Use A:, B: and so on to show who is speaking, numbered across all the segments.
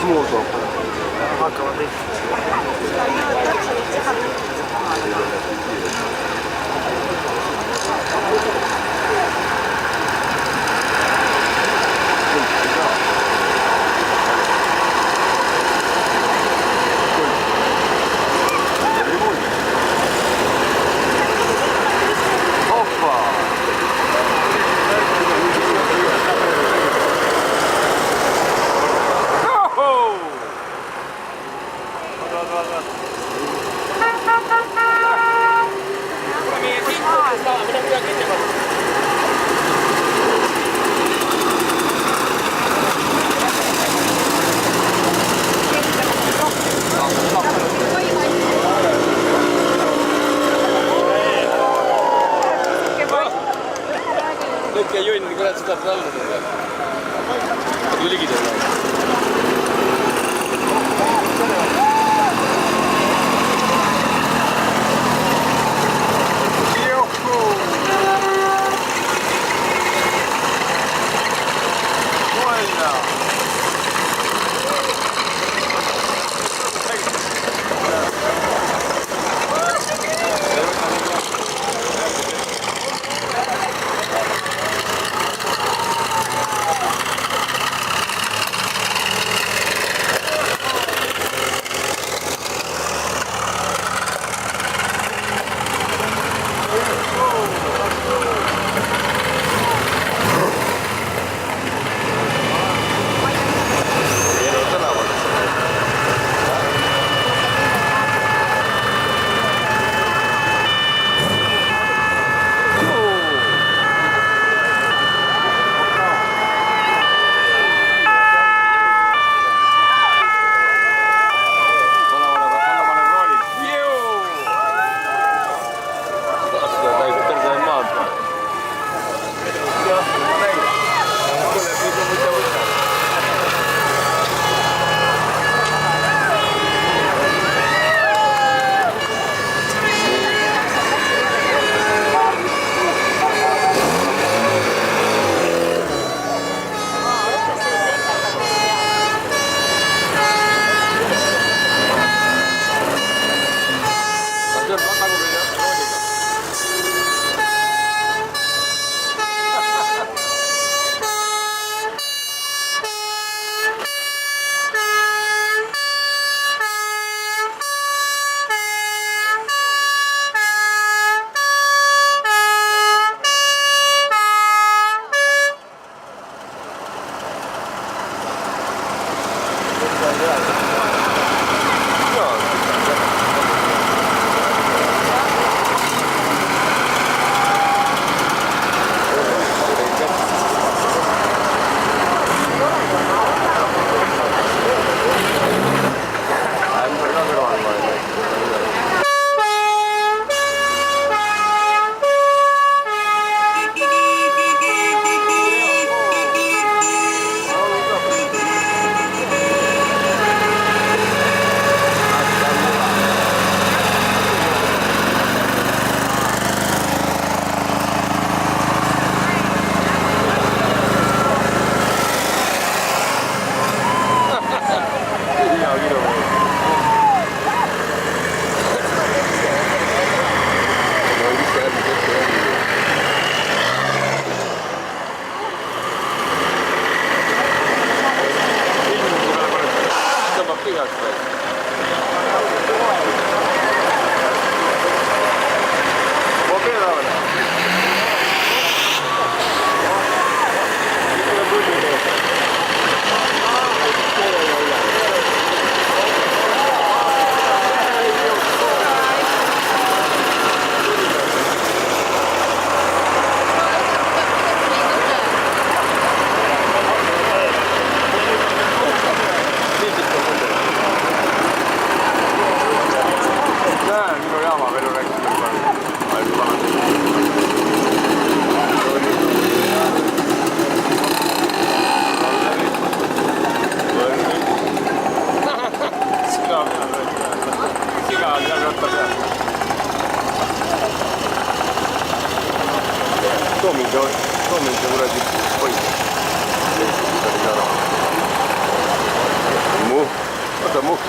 A: small dog. Hakkavad ei.
B: Lõkke jõin, kurat, seda alla seda. Tuli ligi teile.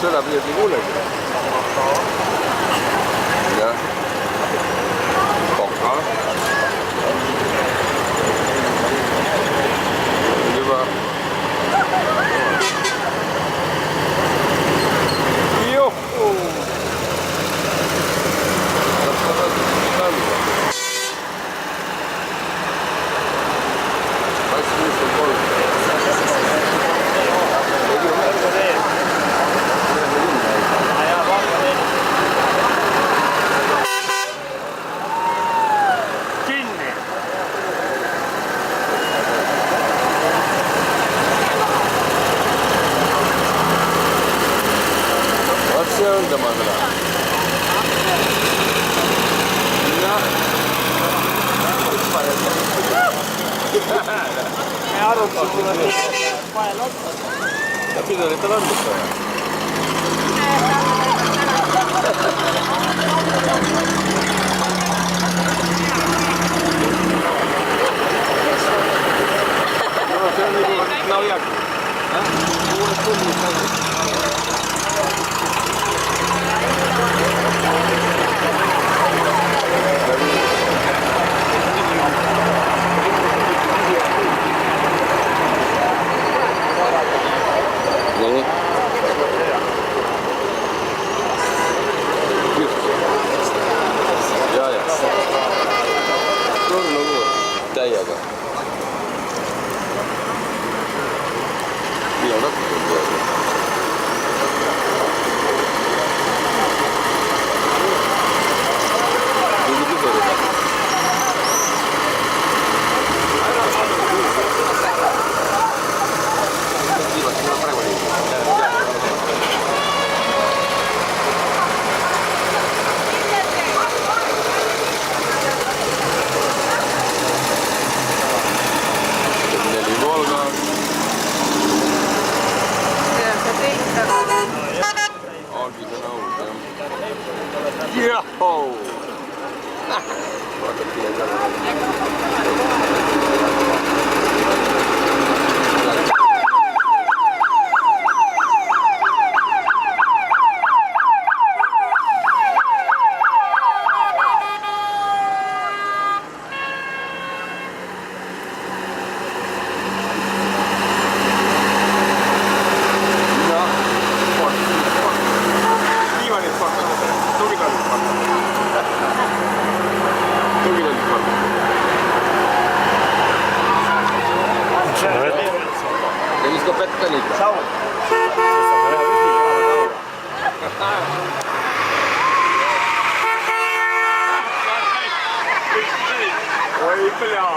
B: Seda pidi ei kuulegi. Jah. Kokka. Hyvä. Juhu. Se on tämä kyllä.
A: Me arvotaan sulle painot.
B: Ja pitää niitä lämmittää. No se on niinku naujakin. Uudet tunnit. Niin. Jaa. Turnu kuule. Täijäkä. Vielä katsotaan. Yoho! Oi, bля!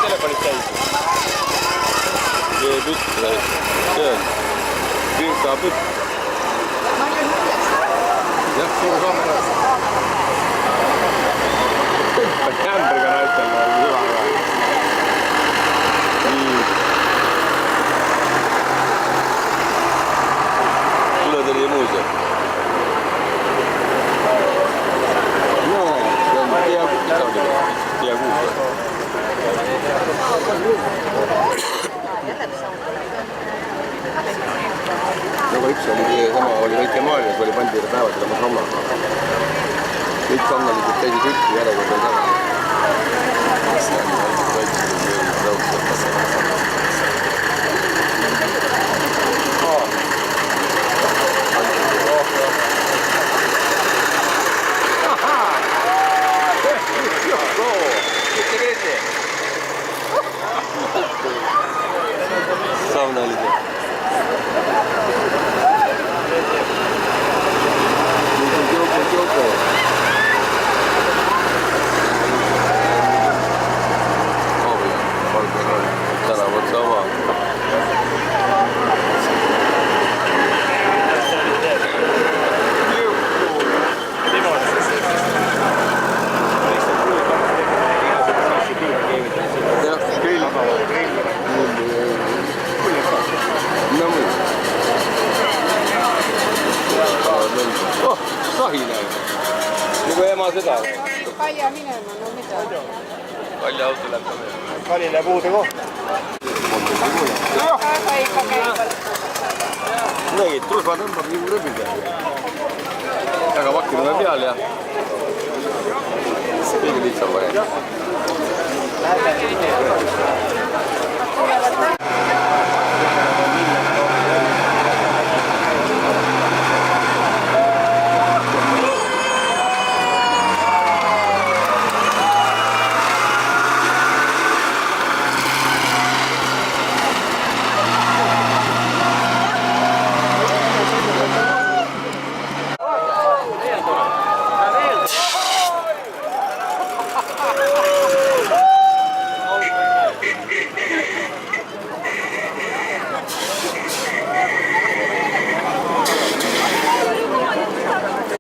B: Telefonit täis. Jee, pytty täis. See on. Vinkaa pytty. Jah, suur kamera. Kämbriga näitama oli hyvä. Nii. Sulle tuli muusia. No, se on tie 6. Tie 6. Nagu üks oli sama, oli väike Maarjas, oli pandi päevadel oma sammaga. Kõik sannalised käisid ükki järjekordel sama. Saunalised. Joko. Tänavät sama. Sahina. Niin kuin ema seda.
C: Paija minema, no mitä?
B: Kalja auto läheb ka meile.
A: Kalile puude koht.
B: Nägid, trusa tõmbab nagu rõbi peal. Väga vakil on peal ja kõige lihtsam variant.